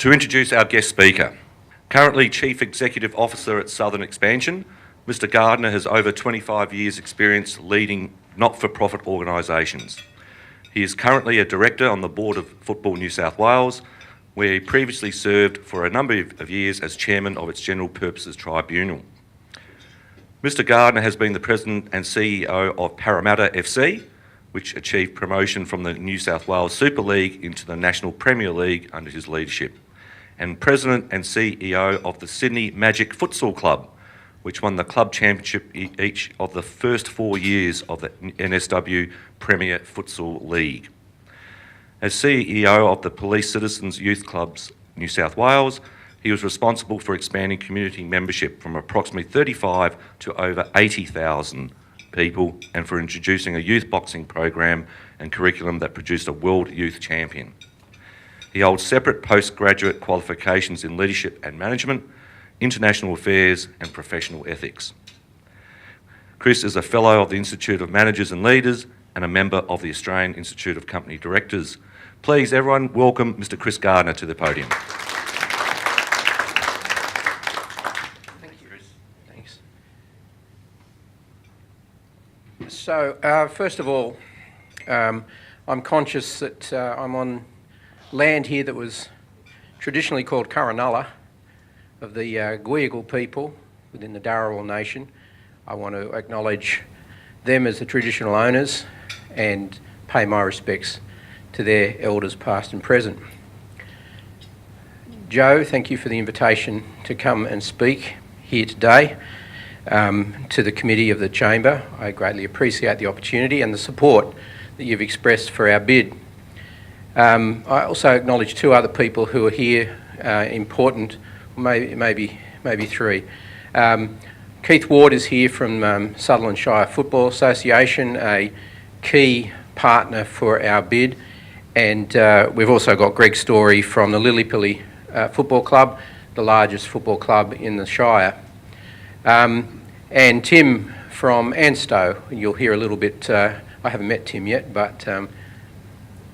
To introduce our guest speaker, currently Chief Executive Officer at Southern Expansion, Mr Gardiner has over 25 years' experience leading not-for-profit organisations. He is currently a Director on the Board of Football New South Wales, where he previously served for a number of years as Chairman of its General Purposes Tribunal. Mr Gardiner has been the President and CEO of Parramatta FC, which achieved promotion from the New South Wales Super League into the National Premier League under his leadership, and President and CEO of the Sydney Magic Futsal Club, which won the club championship each of the first 4 years of the NSW Premier Futsal League. As CEO of the Police Citizens Youth Clubs New South Wales, he was responsible for expanding community membership from approximately 35 to over 80,000 people, and for introducing a youth boxing program and curriculum that produced a world youth champion. He holds separate postgraduate qualifications in leadership and management, international affairs and professional ethics. Chris is a Fellow of the Institute of Managers and Leaders and a member of the Australian Institute of Company Directors. Please, everyone, welcome Mr Chris Gardiner to the podium. Thank you, Chris. Thanks. So, first of all, I'm conscious that I'm on land here that was traditionally called Curranulla, of the Guyagal people within the Dharawal Nation. I want to acknowledge them as the traditional owners and pay my respects to their elders past and present. Joe, thank you for the invitation to come and speak here today to the committee of the Chamber. I greatly appreciate the opportunity and the support that you've expressed for our bid. I also acknowledge two other people who are here, important, maybe three. Keith Ward is here from Sutherland Shire Football Association, a key partner for our bid, and we've also got Greg Story from the Lillipilly Football Club, the largest football club in the Shire, and Tim from Anstow. You'll hear a little bit, I haven't met Tim yet, but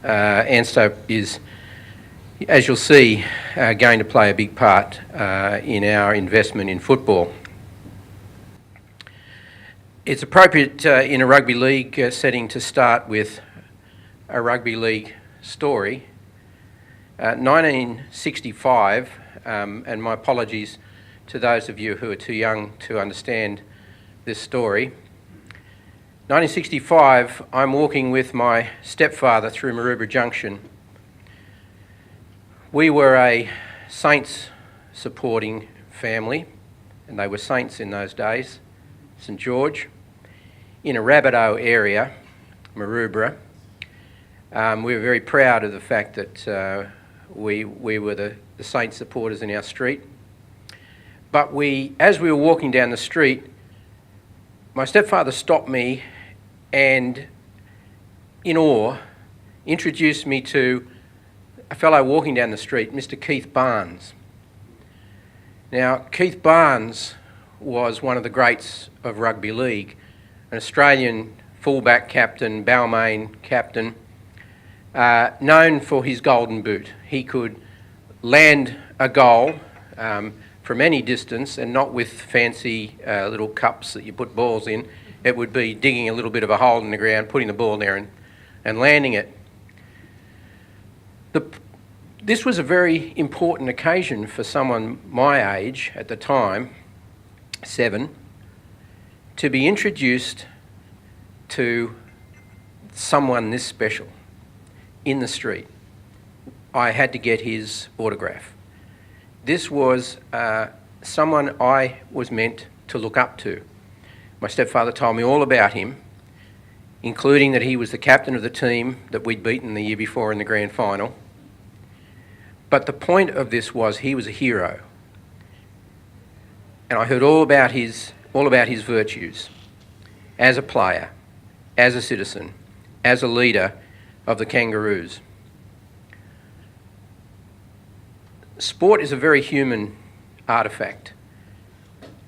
Anstow is, as you'll see, going to play a big part in our investment in football. It's appropriate in a rugby league setting to start with a rugby league story. 1965, and my apologies to those of you who are too young to understand this story. 1965, I'm walking with my stepfather through Maroubra Junction. We were a Saints supporting family, and they were Saints in those days, St George, in a Rabbitoh area, Maroubra. We were very proud of the fact that we were the Saints supporters in our street. But as we were walking down the street, my stepfather stopped me and, in awe, introduced me to a fellow walking down the street, Mr Keith Barnes. Now, Keith Barnes was one of the greats of rugby league, an Australian fullback captain, Balmain captain, known for his golden boot. He could land a goal from any distance, and not with fancy little cups that you put balls in. It would be digging a little bit of a hole in the ground, putting the ball there and landing it. This was a very important occasion for someone my age at the time, 7, to be introduced to someone this special in the street. I had to get his autograph. This was someone I was meant to look up to. My stepfather told me all about him, including that he was the captain of the team that we'd beaten the year before in the grand final. But the point of this was he was a hero. And I heard all about his virtues as a player, as a citizen, as a leader of the Kangaroos. Sport is a very human artefact,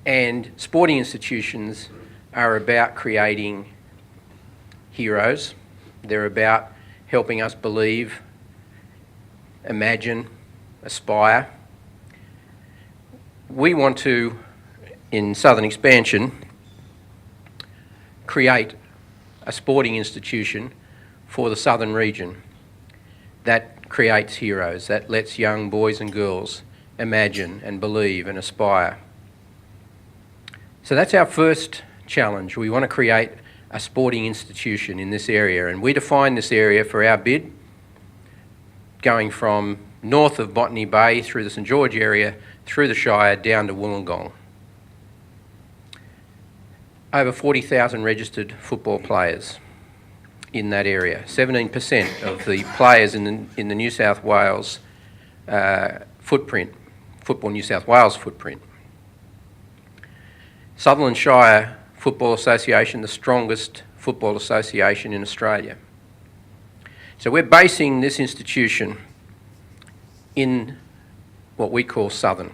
and sporting institutions are about creating heroes. They're about helping us believe, imagine, aspire. We want to, in Southern Expansion, create a sporting institution for the southern region that creates heroes, that lets young boys and girls imagine and believe and aspire. So that's our first challenge. We want to create a sporting institution in this area, and we define this area for our bid going from north of Botany Bay through the St George area, through the Shire, down to Wollongong. Over 40,000 registered football players in that area. 17% of the players in the New South Wales footprint, Football New South Wales footprint. Sutherland Shire Football Association, the strongest football association in Australia. So we're basing this institution in what we call Southern.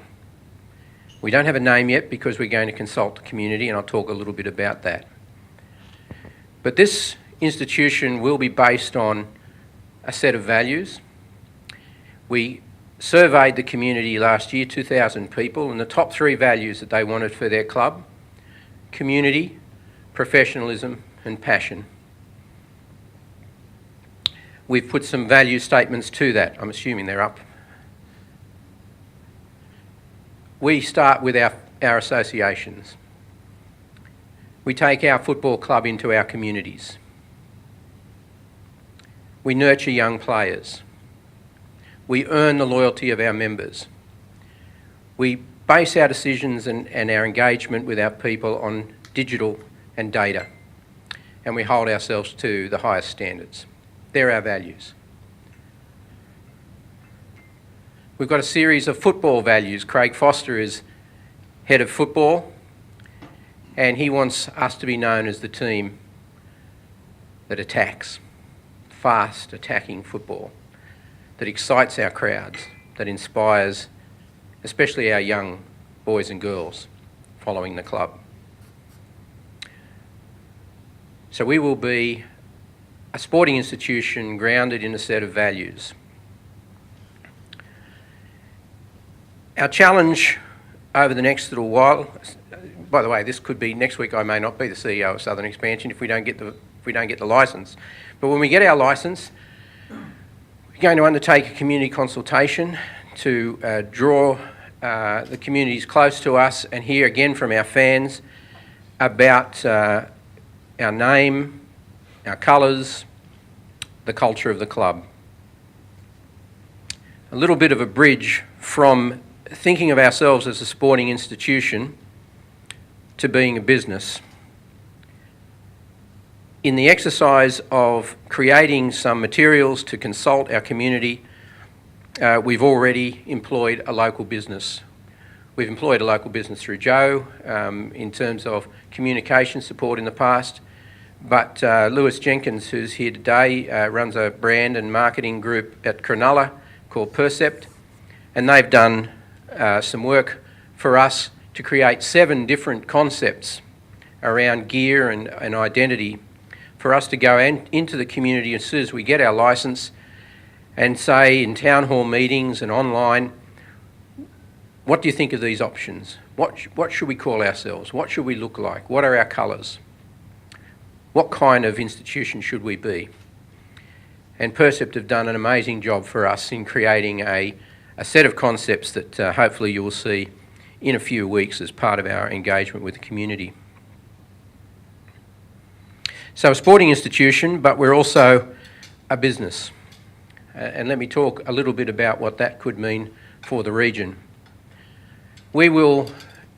We don't have a name yet because we're going to consult the community, and I'll talk a little bit about that. But this institution will be based on a set of values. We surveyed the community last year, 2,000 people, and the top 3 values that they wanted for their club: community, professionalism and passion. We've put some value statements to that. I'm assuming they're up. We start with our associations. We take our football club into our communities. We nurture young players. We earn the loyalty of our members. We base our decisions and our engagement with our people on digital and data, and we hold ourselves to the highest standards. They're our values. We've got a series of football values. Craig Foster is head of football, and he wants us to be known as the team that attacks, fast attacking football, that excites our crowds, that inspires especially our young boys and girls following the club. So we will be a sporting institution grounded in a set of values. Our challenge over the next little while, by the way, this could be next week. I may not be the CEO of Southern Expansion if we don't get the licence. But when we get our licence, we're going to undertake a community consultation to draw the communities close to us and hear again from our fans about our name, our colours, the culture of the club. A little bit of a bridge from thinking of ourselves as a sporting institution to being a business. In the exercise of creating some materials to consult our community, we've already employed a local business. We've employed a local business through Joe in terms of communication support in the past, but Lewis Jenkins, who's here today, runs a brand and marketing group at Cronulla called Percept, and they've done some work for us to create 7 different concepts around gear and identity for us to go into the community as soon as we get our licence and say in town hall meetings and online, what do you think of these options? What should we call ourselves? What should we look like? What are our colours? What kind of institution should we be? And Percept have done an amazing job for us in creating a set of concepts that hopefully you will see in a few weeks as part of our engagement with the community. So a sporting institution, but we're also a business. And let me talk a little bit about what that could mean for the region. We will,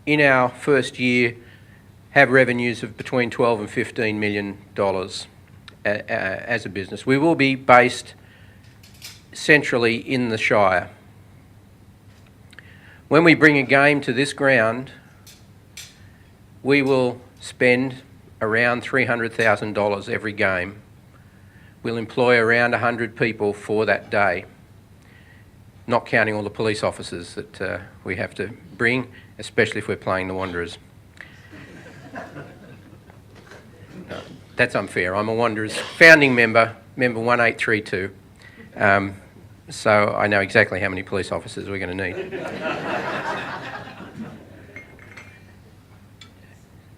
in our first year, have revenues of between $12 and $15 million as a business. We will be based centrally in the Shire. When we bring a game to this ground, we will spend around $300,000 every game. We'll employ around 100 people for that day, not counting all the police officers that we have to bring, especially if we're playing the Wanderers. No, that's unfair. I'm a Wanderers founding member 1832. so I know exactly how many police officers we're going to need.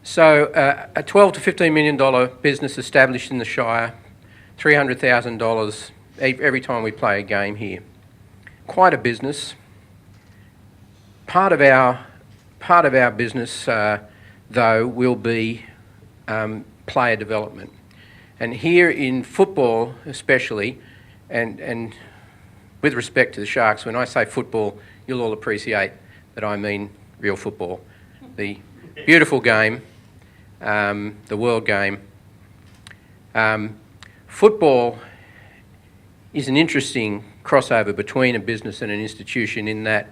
So a $12 to $15 million business established in the Shire, $300,000 every time we play a game here. Quite a business. Part of our business, though, will be player development. And here in football especially, and with respect to the Sharks, when I say football, you'll all appreciate that I mean real football. The beautiful game, the world game. Football is an interesting crossover between a business and an institution in that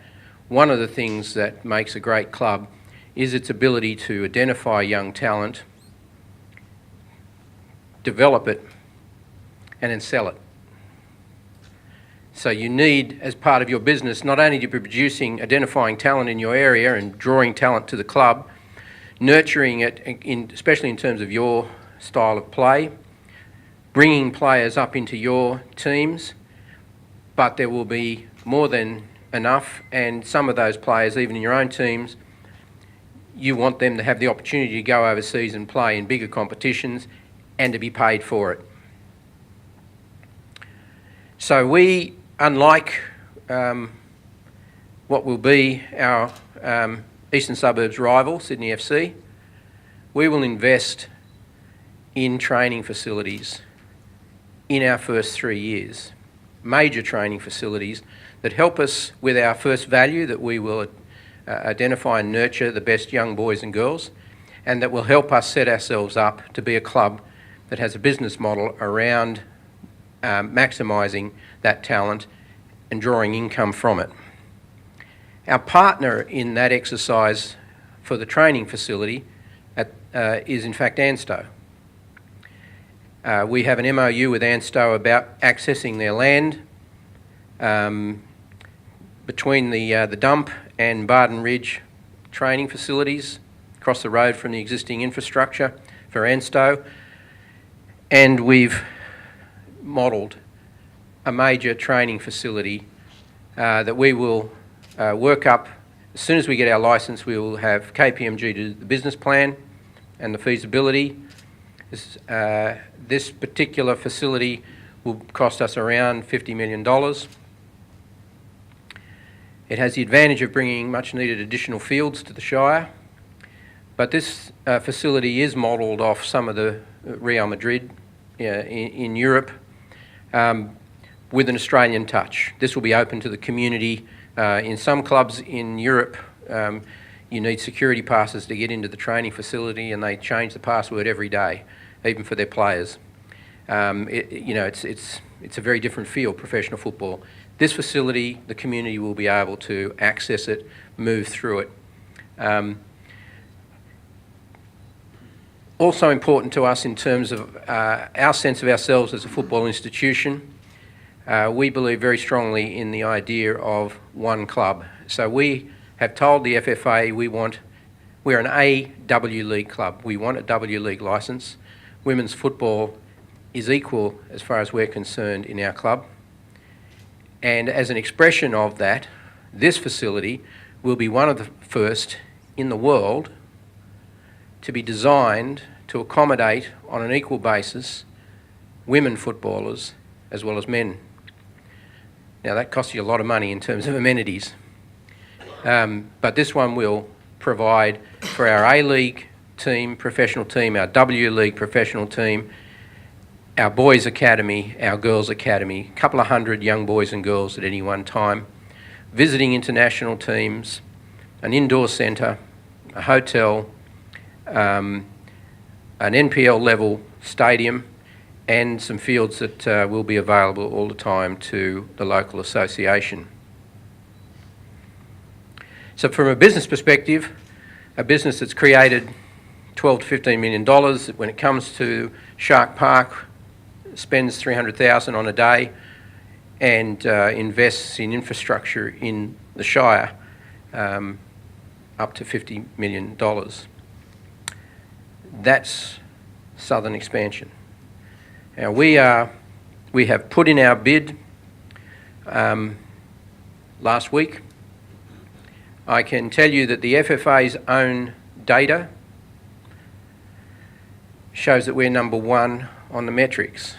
one of the things that makes a great club is its ability to identify young talent, develop it, and then sell it. So you need, as part of your business, not only to be producing, identifying talent in your area and drawing talent to the club, nurturing it, especially in terms of your style of play, bringing players up into your teams, but there will be more than enough, and some of those players, even in your own teams, you want them to have the opportunity to go overseas and play in bigger competitions and to be paid for it. So we, unlike what will be our Eastern Suburbs rival, Sydney FC, we will invest in training facilities in our first 3 years. Major training facilities that help us with our first value, that we will identify and nurture the best young boys and girls, and that will help us set ourselves up to be a club that has a business model around maximising that talent and drawing income from it. Our partner in that exercise for the training facility is in fact ANSTO. We have an MOU with ANSTO about accessing their land between the dump and Barton Ridge training facilities across the road from the existing infrastructure for ANSTO. And we've modelled a major training facility that we will work up. As soon as we get our licence, we will have KPMG do the business plan and the feasibility. This particular facility will cost us around $50 million. It has the advantage of bringing much needed additional fields to the Shire, but this facility is modelled off some of the Real Madrid in Europe with an Australian touch. This will be open to the community. In some clubs in Europe, you need security passes to get into the training facility, and they change the password every day, even for their players. It's a very different field, professional football. This facility, the community will be able to access it, move through it. Also important to us in terms of our sense of ourselves as a football institution, we believe very strongly in the idea of one club. So we have told the FFA we're an AW League club. We want a W League licence. Women's football is equal as far as we're concerned in our club. And as an expression of that, this facility will be one of the first in the world to be designed to accommodate on an equal basis women footballers as well as men. Now that costs you a lot of money in terms of amenities, but this one will provide for our A-League team, professional team, our W League professional team, our boys' academy, our girls' academy, a couple of hundred young boys and girls at any one time, visiting international teams, an indoor centre, a hotel, an NPL level stadium, and some fields that will be available all the time to the local association. So from a business perspective, a business that's created $12 to $15 million, when it comes to Shark Park, spends $300,000 on a day and invests in infrastructure in the Shire up to $50 million. That's southern expansion. Now we have put in our bid last week. I can tell you that the FFA's own data shows that we're number one on the metrics.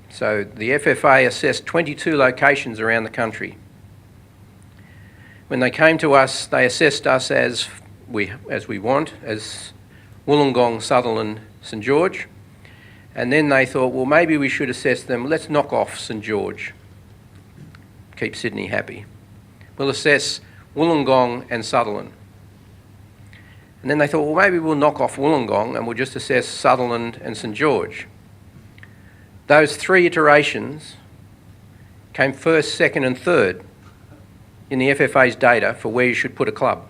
So the FFA assessed 22 locations around the country. When they came to us, they assessed us as we want, as Wollongong, Sutherland, St George, and then they thought, well, maybe we should assess them, let's knock off St George, keep Sydney happy. We'll assess Wollongong and Sutherland. And then they thought, well, maybe we'll knock off Wollongong and we'll just assess Sutherland and St George. Those three iterations came first, second and third in the FFA's data for where you should put a club.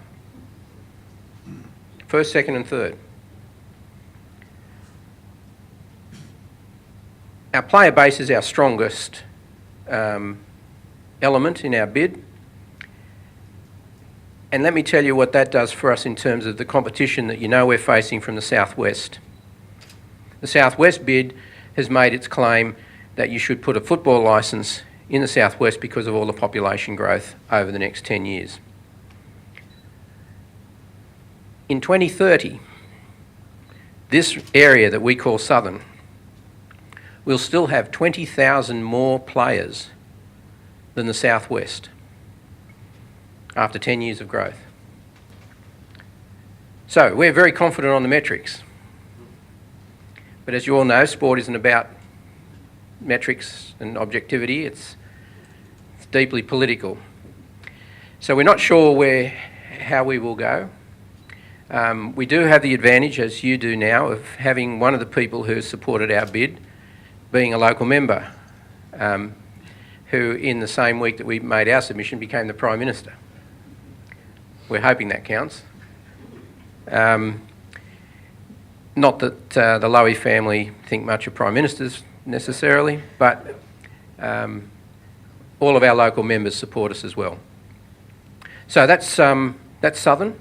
First, second and third. Our player base is our strongest element in our bid. And let me tell you what that does for us in terms of the competition that you know we're facing from the southwest. The southwest bid has made its claim that you should put a football licence in the southwest because of all the population growth over the next 10 years. In 2030, this area that we call Southern will still have 20,000 more players than the southwest after 10 years of growth. So we're very confident on the metrics. But as you all know, sport isn't about metrics and objectivity, it's deeply political. So we're not sure how we will go. We do have the advantage, as you do now, of having one of the people who supported our bid being a local member, who in the same week that we made our submission became the Prime Minister. We're hoping that counts. Not that the Lowy family think much of Prime Ministers necessarily, but all of our local members support us as well. So that's Southern.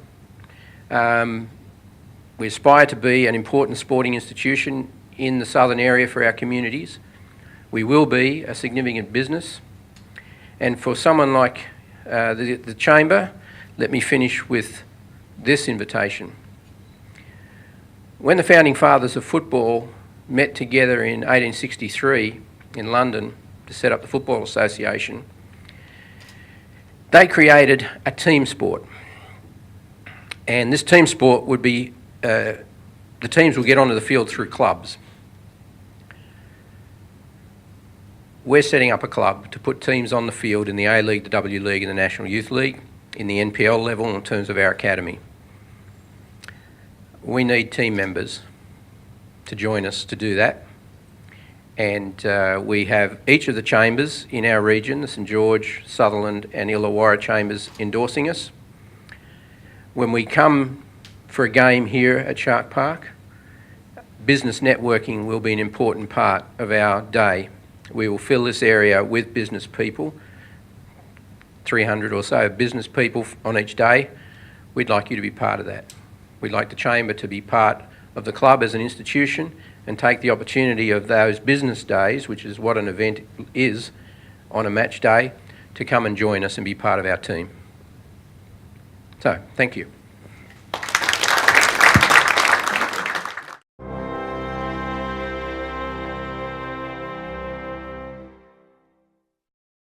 We aspire to be an important sporting institution in the southern area for our communities. We will be a significant business. And for someone like the Chamber, let me finish with this invitation. When the founding fathers of football met together in 1863 in London to set up the Football Association, they created a team sport. And this team sport would be, the teams would get onto the field through clubs. We're setting up a club to put teams on the field in the A-League, the W League and the National Youth League, in the NPL level in terms of our academy. We need team members to join us to do that. And we have each of the chambers in our region, the St George, Sutherland and Illawarra chambers, endorsing us. When we come for a game here at Shark Park, business networking will be an important part of our day. We will fill this area with business people, 300 or so business people on each day. We'd like you to be part of that. We'd like the Chamber to be part of the club as an institution and take the opportunity of those business days, which is what an event is on a match day, to come and join us and be part of our team. So, thank you.